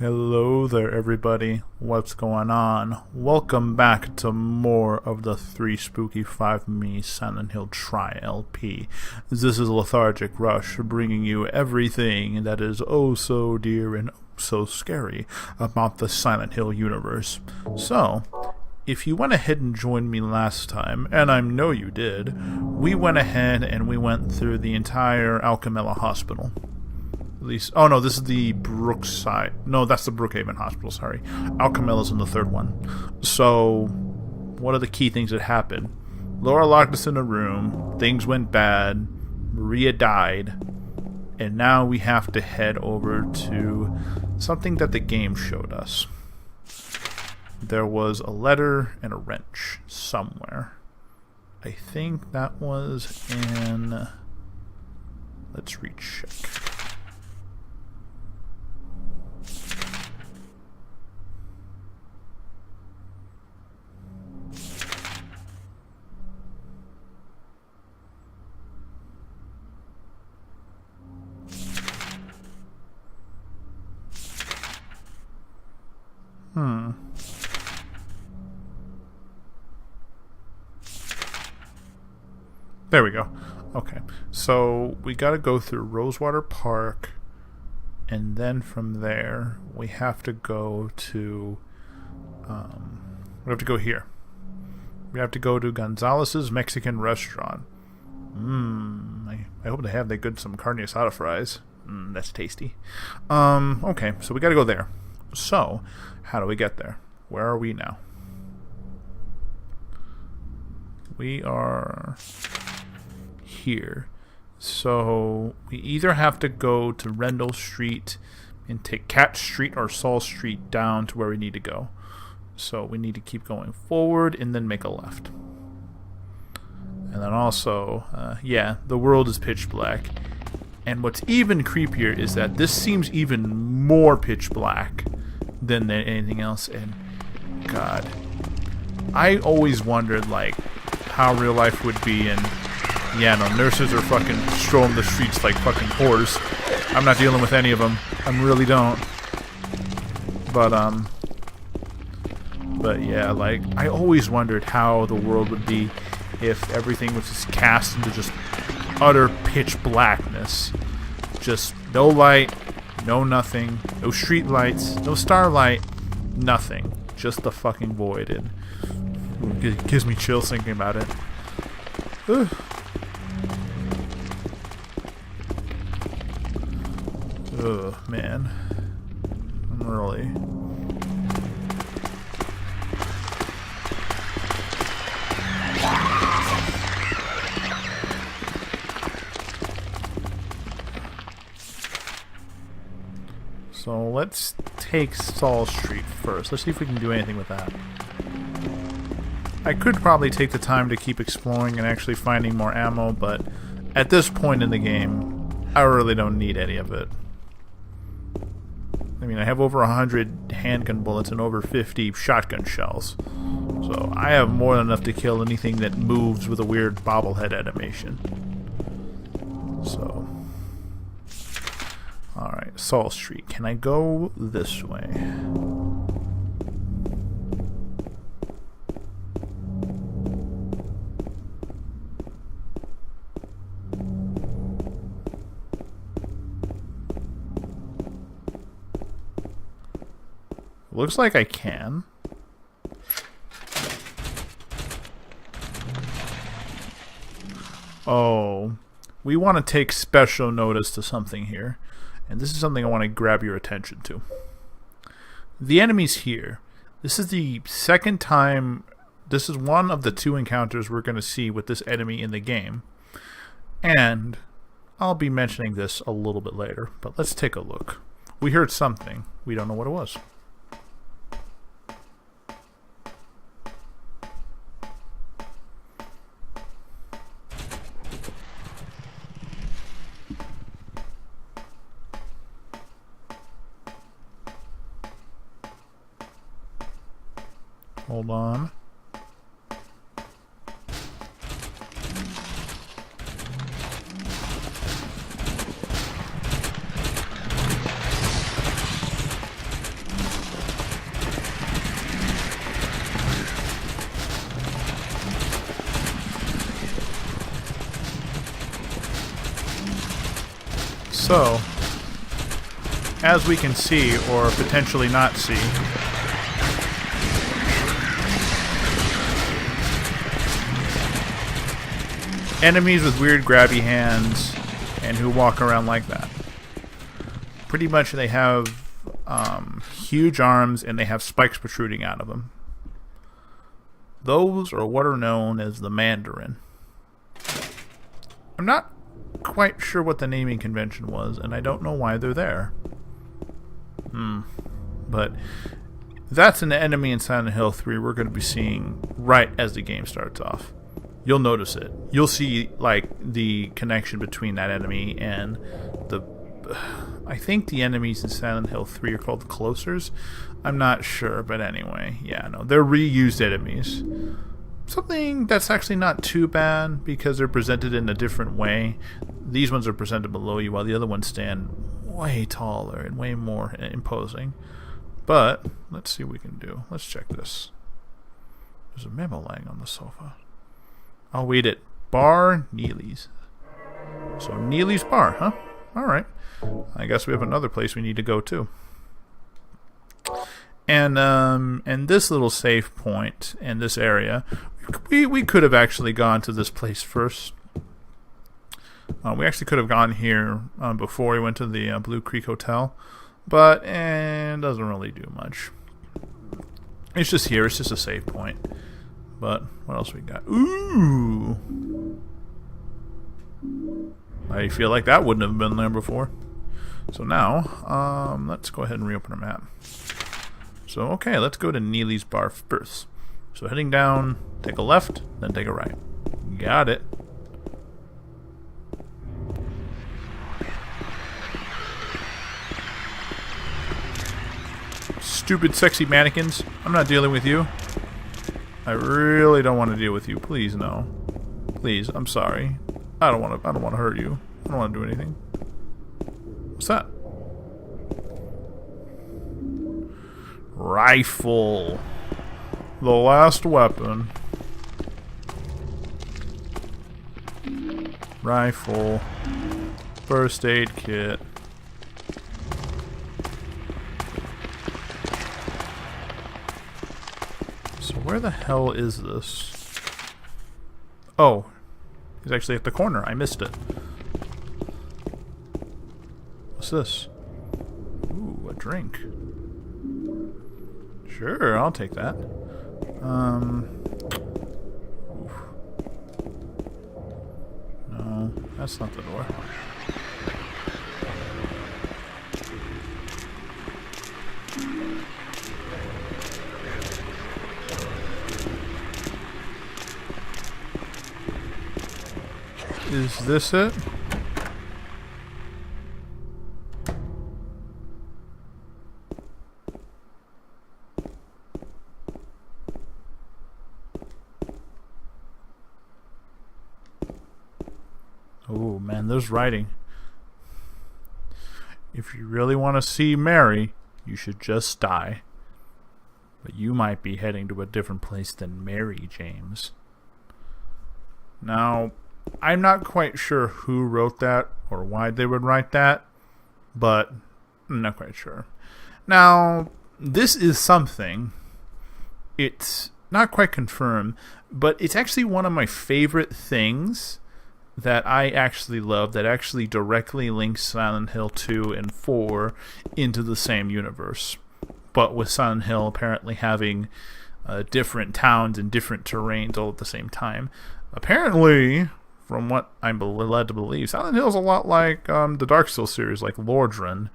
Hello there, everybody. What's going on? Welcome back to more of the 3spooky5me Silent Hill Tri-LP. This is Lethargic Rush, bringing you everything that is oh so dear and oh so scary about the Silent Hill universe. So, if you went ahead and joined me last time, and I know you did, we went ahead and we went through the entire Alchemilla Hospital. At least, oh no, this is the Brookside. No, that's the Brookhaven Hospital, sorry. Alchemilla's in the third one. So, what are the key things that happened? Laura locked us in a room, things went bad, Maria died, and now we have to head over to something that the game showed us. There was a letter and a wrench somewhere. I think that was in... Let's recheck. There we go. Okay, so we got to go through Rosewater Park, and then from there we have to go to we have to go here. We have to go to Gonzalez's Mexican restaurant. I hope they have that good some carne asada fries. That's tasty. Okay, so we got to go there. So, how do we get there? Where are we now? We are here. So, we either have to go to Rendell Street and take Cat Street or Saul Street down to where we need to go. So, we need to keep going forward and then make a left. And then also, yeah, the world is pitch black. And what's even creepier is that this seems even more pitch black than anything else. And God, I always wondered like how real life would be, and yeah, no, nurses are fucking strolling the streets like fucking whores. I'm not dealing with any of them. I really don't. But yeah, like I always wondered how the world would be if everything was just cast into just utter pitch blackness. Just no light, no nothing, no street lights, no starlight, nothing. Just the fucking void. And it gives me chills thinking about it. Ugh, man. I'm really... So let's take Saul Street first. Let's see if we can do anything with that. I could probably take the time to keep exploring and actually finding more ammo, but at this point in the game, I really don't need any of it. I mean, I have over 100 handgun bullets and over 50 shotgun shells. So I have more than enough to kill anything that moves with a weird bobblehead animation. So... Alright, Saul Street. Can I go this way? Looks like I can. Oh, we want to take special notice to something here. And this is something I want to grab your attention to. The enemy's here. This is the second time... This is one of the two encounters we're going to see with this enemy in the game. And I'll be mentioning this a little bit later. But let's take a look. We heard something. We don't know what it was. Hold on. So, as we can see, or potentially not see, enemies with weird grabby hands and who walk around like that. Pretty much they have huge arms and they have spikes protruding out of them. Those are what are known as the Mandarin. I'm not quite sure what the naming convention was, and I don't know why they're there. But that's an enemy in Silent Hill 3 we're going to be seeing right as the game starts off. You'll notice it. You'll see, like, the connection between that enemy and the... I think the enemies in Silent Hill 3 are called the Closers. I'm not sure, but anyway. Yeah, no, they're reused enemies. Something that's actually not too bad because they're presented in a different way. These ones are presented below you while the other ones stand way taller and way more imposing. But let's see what we can do. Let's check this. There's a memo lying on the sofa. I'll read it. Bar Neely's. So Neely's Bar, huh? Alright. I guess we have another place we need to go to. And this little save point in this area, we could have actually gone to this place first. We actually could have gone here before we went to the Blue Creek Hotel, but it doesn't really do much. It's just here. It's just a save point. But what else we got? Ooh! I feel like that wouldn't have been there before. So now, let's go ahead and reopen our map. So, okay, let's go to Neely's Bar first. So heading down, take a left, then take a right. Got it. Stupid, sexy mannequins. I'm not dealing with you. I really don't want to deal with you. Please, no. Please, I'm sorry. I don't want to hurt you. I don't want to do anything. What's that? Rifle. The last weapon. Rifle. First aid kit. So where the hell is this? Oh. He's actually at the corner. I missed it. What's this? Ooh, a drink. Sure, I'll take that. Oof. No, that's not the door. Is this it? Oh man, there's writing. If you really want to see Mary, you should just die. But you might be heading to a different place than Mary, James. Now, I'm not quite sure who wrote that or why they would write that, but I'm not quite sure. Now, this is something. It's not quite confirmed, but it's actually one of my favorite things that I actually love that actually directly links Silent Hill 2 and 4 into the same universe. But with Silent Hill apparently having different towns and different terrains all at the same time. Apparently, from what I'm led to believe, Silent Hill is a lot like the Dark Souls series, like Lordran,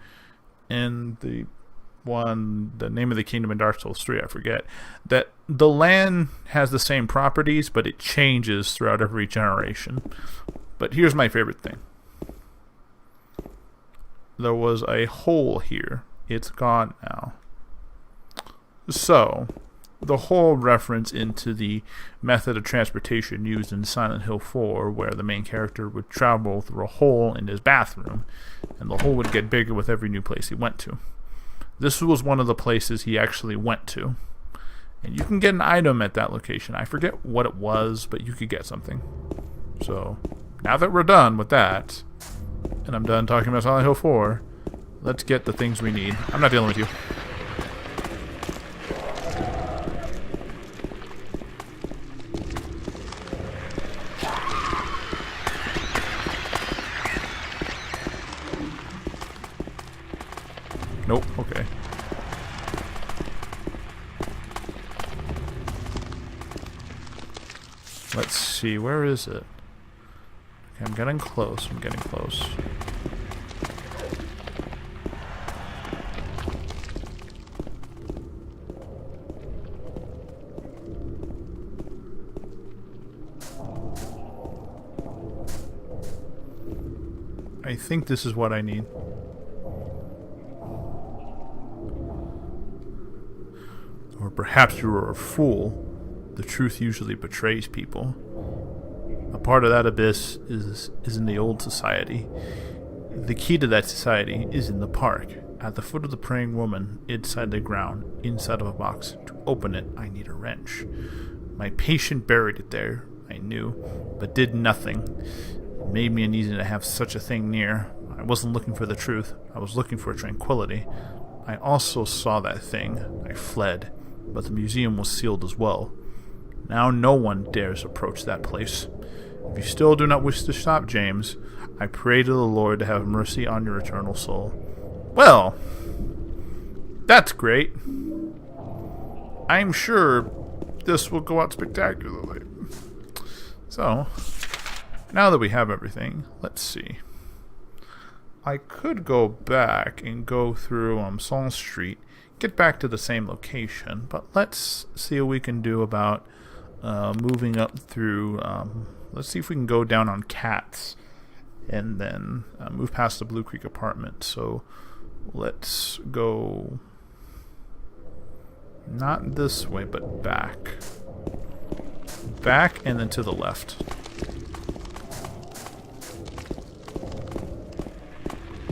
and the name of the kingdom in Dark Souls 3, I forget. That the land has the same properties, but it changes throughout every generation. But here's my favorite thing. There was a hole here. It's gone now. So, the whole reference into the method of transportation used in Silent Hill 4, where the main character would travel through a hole in his bathroom, and the hole would get bigger with every new place he went to. This was one of the places he actually went to. And you can get an item at that location. I forget what it was, but you could get something. So, now that we're done with that, And I'm done talking about Silent Hill 4. Let's get the things we need. I'm not dealing with you. Nope, okay. Let's see, where is it? Okay, I'm getting close, I'm getting close. I think this is what I need. Or perhaps you are a fool. The truth usually betrays people. A part of that abyss is in the old society. The key to that society is in the park, at the foot of the praying woman, inside the ground, inside of a box. To open it, I need a wrench. My patient buried it there, I knew, but did nothing. It made me uneasy to have such a thing near. I wasn't looking for the truth. I was looking for tranquility. I also saw that thing. I fled, but the museum was sealed as well. Now no one dares approach that place. If you still do not wish to stop, James, I pray to the Lord to have mercy on your eternal soul. Well, that's great. I'm sure this will go out spectacularly. So, now that we have everything, let's see. I could go back and go through Song Street, get back to the same location, but let's see what we can do about moving up through. Let's see if we can go down on Cats and then move past the Blue Creek apartment. So let's go not this way, but back. Back and then to the left.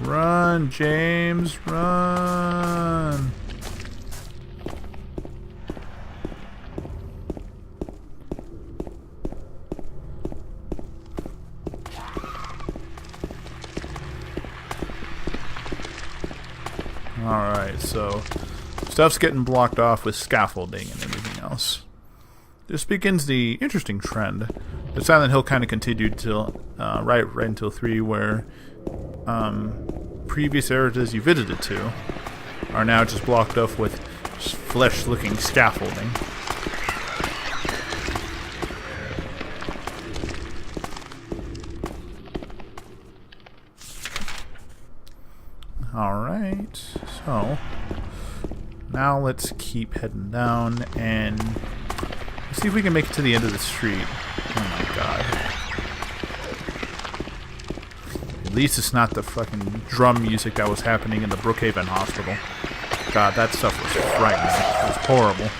Run, James, run! Alright, so stuff's getting blocked off with scaffolding and everything else. This begins the interesting trend. The Silent Hill kind of continued till right until 3, where previous areas you visited to are now just blocked off with flesh-looking scaffolding. Alright, so now let's keep heading down and see if we can make it to the end of the street. Oh my god. At least it's not the fucking drum music that was happening in the Brookhaven Hospital. God, that stuff was frightening. It was horrible.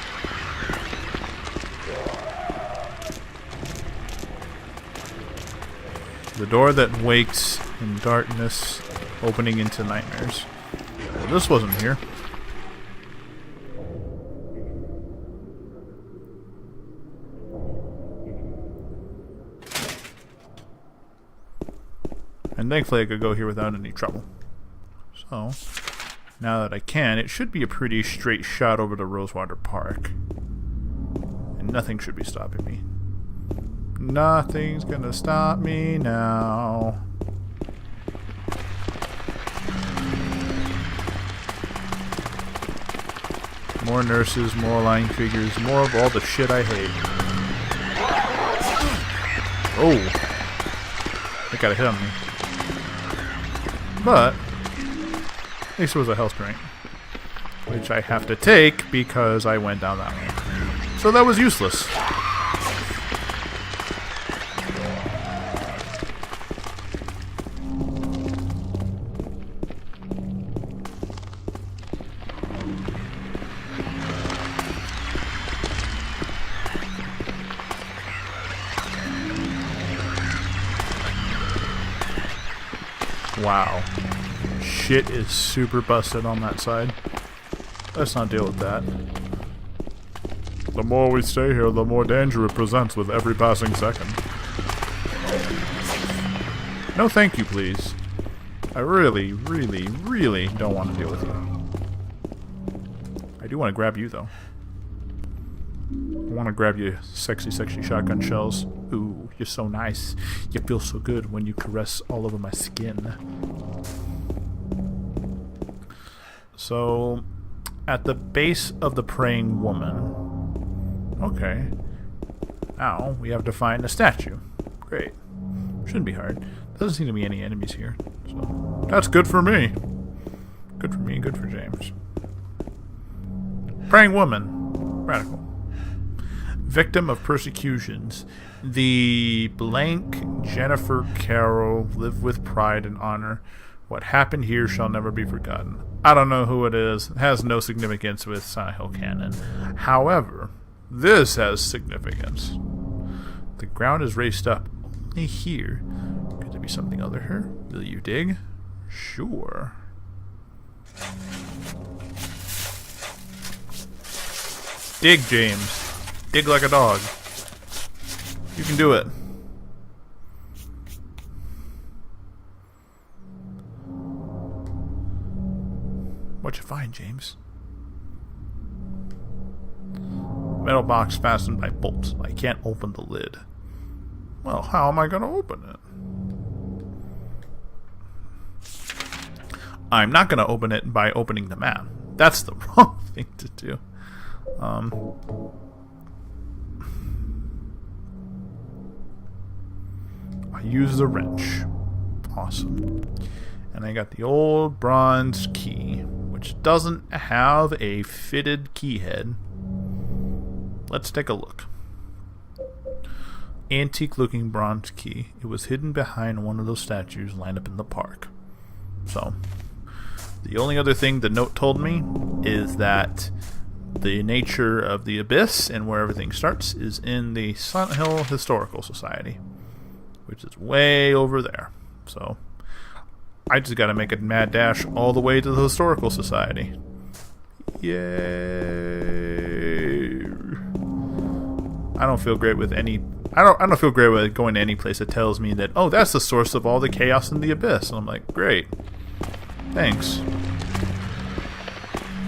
The door that wakes in darkness, opening into nightmares. Well, this wasn't here. And thankfully I could go here without any trouble. So, now that I can, it should be a pretty straight shot over to Rosewater Park. And nothing should be stopping me. Nothing's gonna stop me now. More nurses, more lying figures, more of all the shit I hate. Oh! That got a hit on me. But, at least it was a health drink. Which I have to take because I went down that way. So that was useless. Wow. Shit is super busted on that side. Let's not deal with that. The more we stay here, the more danger it presents with every passing second. No thank you, please. I really, really, really don't want to deal with you. I do want to grab you, though. I want to grab you sexy, sexy shotgun shells. Ooh, you're so nice. You feel so good when you caress all over my skin. So, at the base of the praying woman. Okay. Now, we have to find a statue. Great. Shouldn't be hard. Doesn't seem to be any enemies here. So, that's good for me. Good for me, good for James. Praying woman. Radical. Victim of persecutions. The blank Jennifer Carroll live with pride and honor. What happened here shall never be forgotten. I don't know who it is. It has no significance with Silent Hill canon. However, this has significance. The ground is raised up only here. Could there be something other here? Will you dig? Sure. Dig, James. Dig like a dog. You can do it. What'd you find, James? Metal box fastened by bolts. I can't open the lid. Well, how am I going to open it? I'm not going to open it by opening the map. That's the wrong thing to do. I use the wrench. Awesome. And I got the old bronze key, which doesn't have a fitted key head. Let's take a look. Antique looking bronze key. It was hidden behind one of those statues lined up in the park. So, the only other thing the note told me is that the nature of the abyss and where everything starts is in the Silent Hill Historical Society, which is way over there. So, I just gotta make a mad dash all the way to the Historical Society. Yay! I don't feel great with any. I don't feel great with going to any place that tells me that, oh, that's the source of all the chaos in the abyss. And I'm like, great, thanks.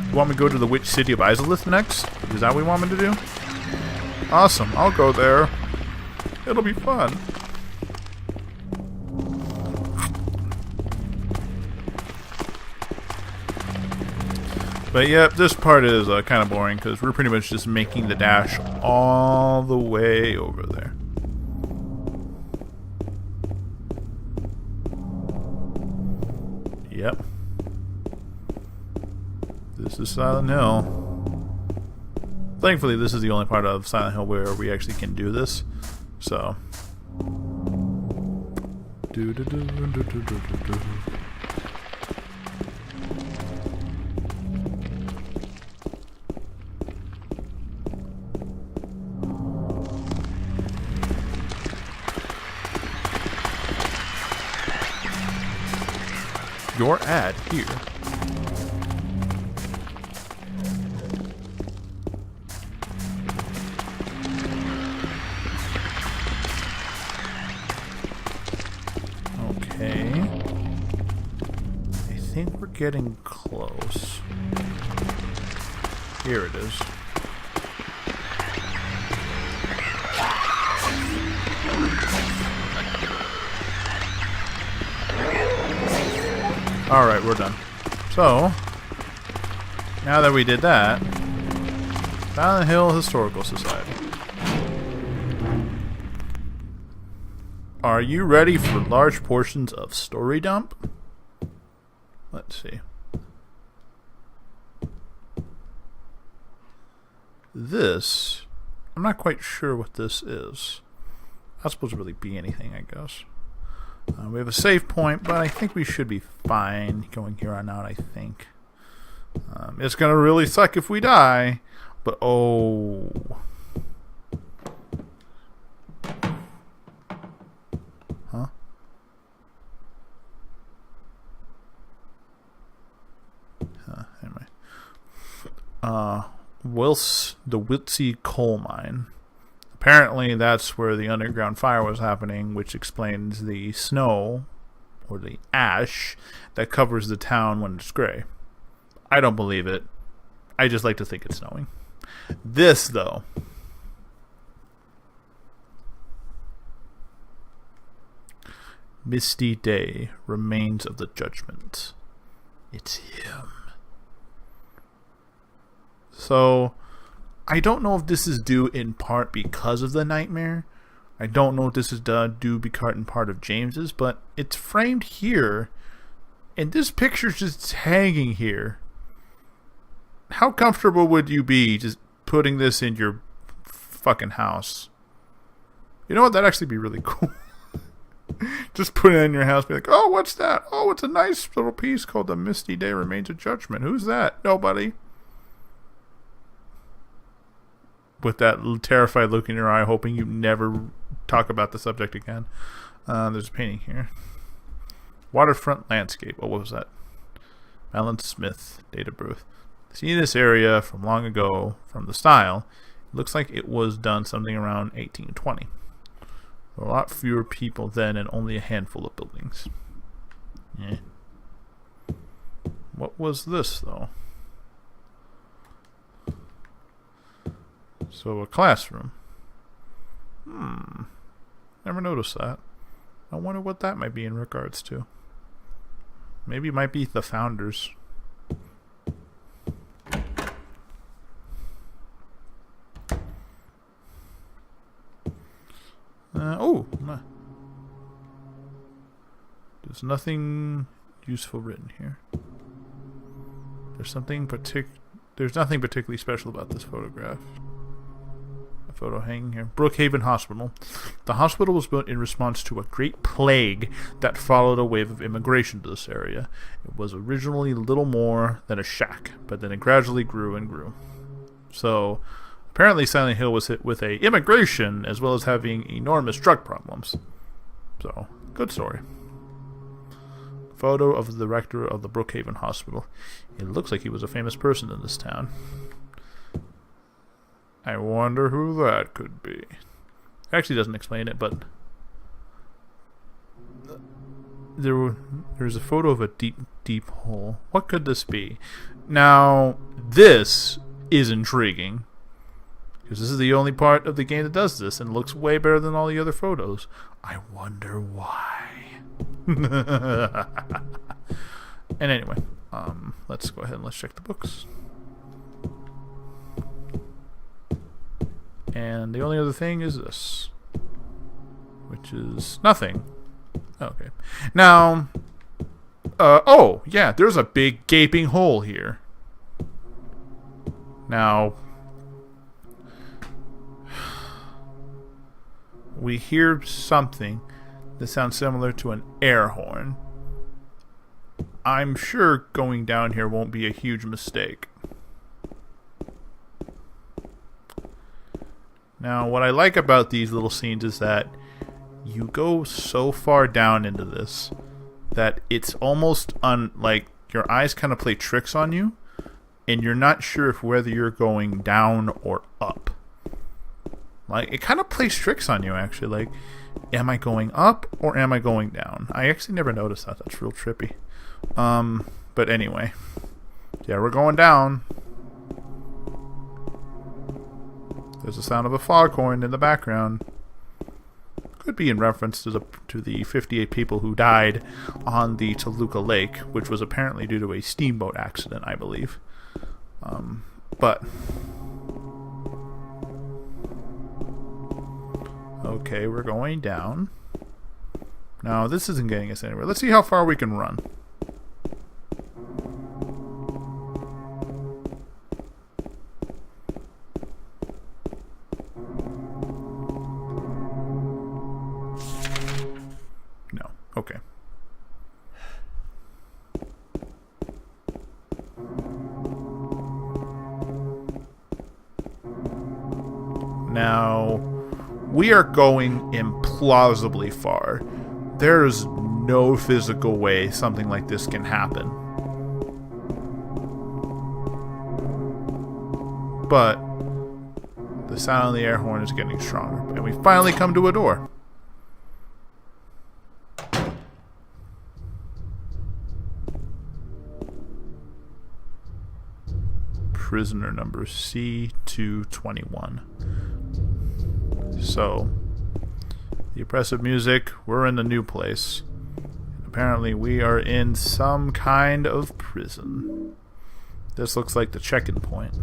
You want me to go to the witch city of Izalith next? Is that what you want me to do? Awesome, I'll go there. It'll be fun. But yeah, this part is kind of boring because we're pretty much just making the dash all the way over there. Yep. This is Silent Hill. Thankfully, this is the only part of Silent Hill where we actually can do this. So. Your ad here. Okay. I think we're getting close. Here it is. Alright, we're done. So, now that we did that, Silent Hill Historical Society. Are you ready for large portions of story dump? Let's see. This, I'm not quite sure what this is. Not supposed to really be anything, I guess. We have a save point, but I think we should be fine going here on out, I think. It's going to really suck if we die, but oh. Huh? Anyway. The Wiltsey coal mine. Apparently that's where the underground fire was happening, which explains the snow or the ash that covers the town when it's gray. I don't believe it. I just like to think it's snowing. This, though. Misty day, remains of the judgment. It's him. So, I don't know if this is due in part because of the nightmare. I don't know if this is due in part of James's, but it's framed here, and this picture's just hanging here. How comfortable would you be just putting this in your fucking house? You know what? That'd actually be really cool. Just put it in your house, be like, oh, what's that? Oh, it's a nice little piece called The Misty Day Remains of Judgment. Who's that? Nobody. With that terrified look in your eye, hoping you never talk about the subject again. There's a painting here. Waterfront landscape. Oh, what was that? Alan Smith, date of birth. Seeing this area from long ago, from the style, it looks like it was done something around 1820. A lot fewer people then and only a handful of buildings. Yeah. What was this, though? So, a classroom. Never noticed that. I wonder what that might be in regards to. Maybe it might be the founders. There's nothing useful written here. There's nothing particularly special about this photograph. A photo hanging here. Brookhaven Hospital. The hospital was built in response to a great plague that followed a wave of immigration to this area. It was originally little more than a shack, but then it gradually grew and grew. So, apparently Silent Hill was hit with a immigration as well as having enormous drug problems. So, good story. Photo of the director of the Brookhaven Hospital. It looks like he was a famous person in this town. I wonder who that could be. It actually doesn't explain it, but there's a photo of a deep hole. What could this be? Now, this is intriguing, because this is the only part of the game that does this, and looks way better than all the other photos. I wonder why. And anyway, let's go ahead and let's check the books. And the only other thing is this, which is nothing. Okay. Now, oh, yeah, there's a big gaping hole here. Now, we hear something that sounds similar to an air horn. I'm sure going down here won't be a huge mistake. Now, what I like about these little scenes is that you go so far down into this that it's almost like your eyes kind of play tricks on you, and you're not sure if whether you're going down or up. Like, it kind of plays tricks on you, actually. Like, am I going up or am I going down? I actually never noticed that. That's real trippy. But anyway. Yeah, we're going down. There's the sound of a foghorn in the background. Could be in reference to the 58 people who died on the Toluca Lake, which was apparently due to a steamboat accident, I believe. But okay, we're going down. Now, this isn't getting us anywhere. Let's see how far we can run. No. Okay. Now, we are going implausibly far. There's no physical way something like this can happen. But the sound of the air horn is getting stronger, and we finally come to a door. prisoner number C221. So, the oppressive music, we're in the new place. Apparently we are in some kind of prison. This looks like the check-in point.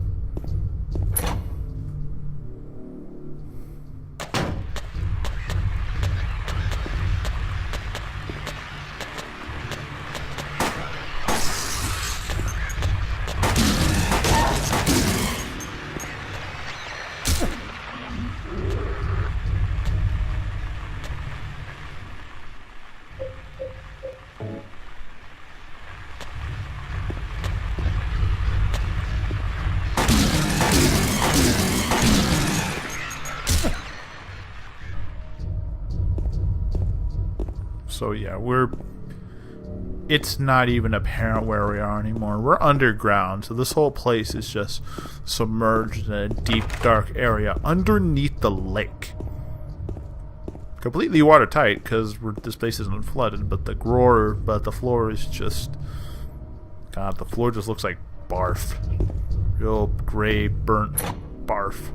So yeah, it's not even apparent where we are anymore. We're underground, so this whole place is just submerged in a deep, dark area underneath the lake. Completely watertight, because this place isn't flooded, but the floor is just... God, the floor just looks like barf. Real gray, burnt barf.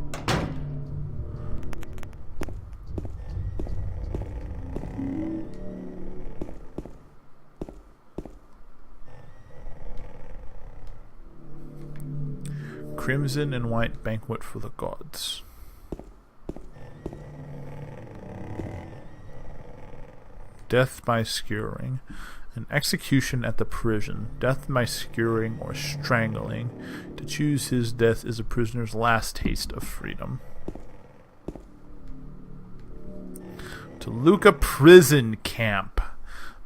Crimson and white banquet for the gods. Death by skewering. An execution at the prison. Death by skewering or strangling. To choose his death is a prisoner's last taste of freedom. Toluca Prison Camp.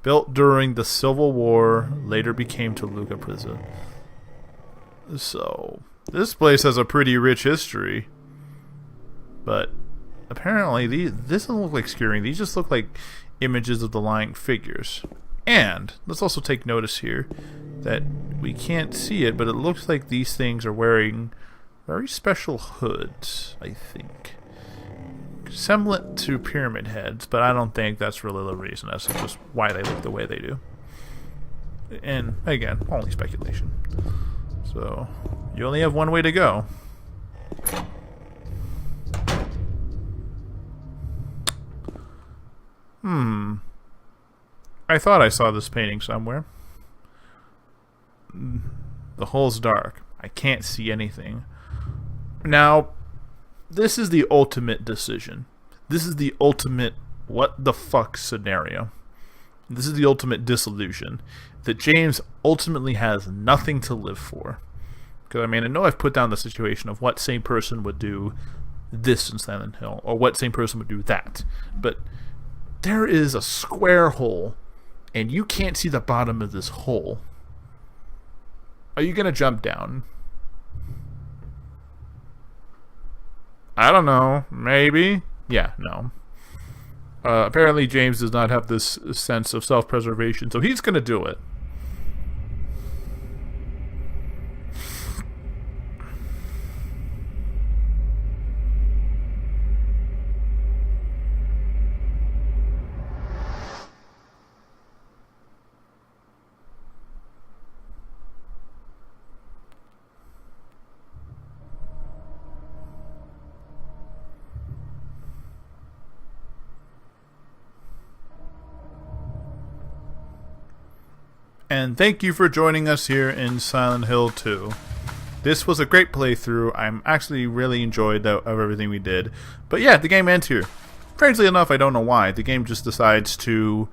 Built during the Civil War, later became Toluca Prison. So, this place has a pretty rich history. But apparently, this doesn't look like skewering. These just look like images of the lying figures. And let's also take notice here that we can't see it, but it looks like these things are wearing very special hoods, I think. Semblant to pyramid heads, but I don't think that's really the reason. That's just why they look the way they do. And again, only speculation. So, you only have one way to go. I thought I saw this painting somewhere. The hole's dark. I can't see anything. Now, this is the ultimate decision. This is the ultimate what the fuck scenario. This is the ultimate disillusion. That James ultimately has nothing to live for. Because, I mean, I know I've put down the situation of what same person would do this in Silent Hill, or what same person would do that. But there is a square hole, and you can't see the bottom of this hole. Are you going to jump down? I don't know. Maybe? Yeah, no. Apparently James does not have this sense of self-preservation, so he's going to do it. And thank you for joining us here in Silent Hill 2. This was a great playthrough. I'm actually really enjoyed of everything we did. But yeah, the game ends here. Strangely enough, I don't know why. The game just decides to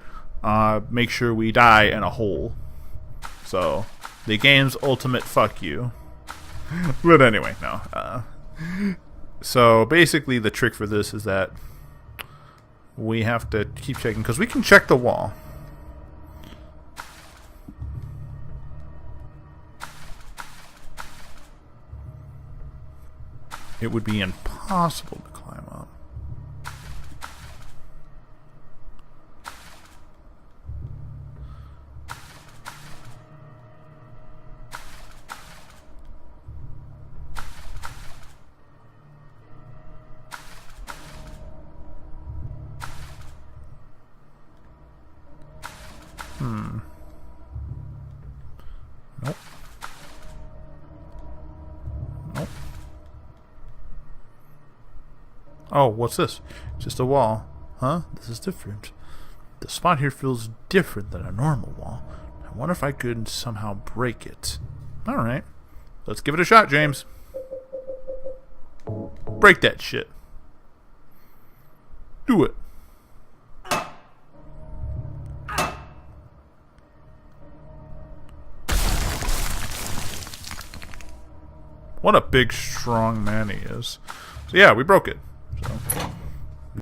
make sure we die in a hole. So, the game's ultimate fuck you. But anyway, no. So, basically the trick for this is that we have to keep checking, because we can check the wall. It would be impossible to climb up. Nope. Oh, what's this? Just a wall. Huh? This is different. The spot here feels different than a normal wall. I wonder if I could somehow break it. Alright. Let's give it a shot, James. Break that shit. Do it. What a big, strong man he is. So yeah, we broke it.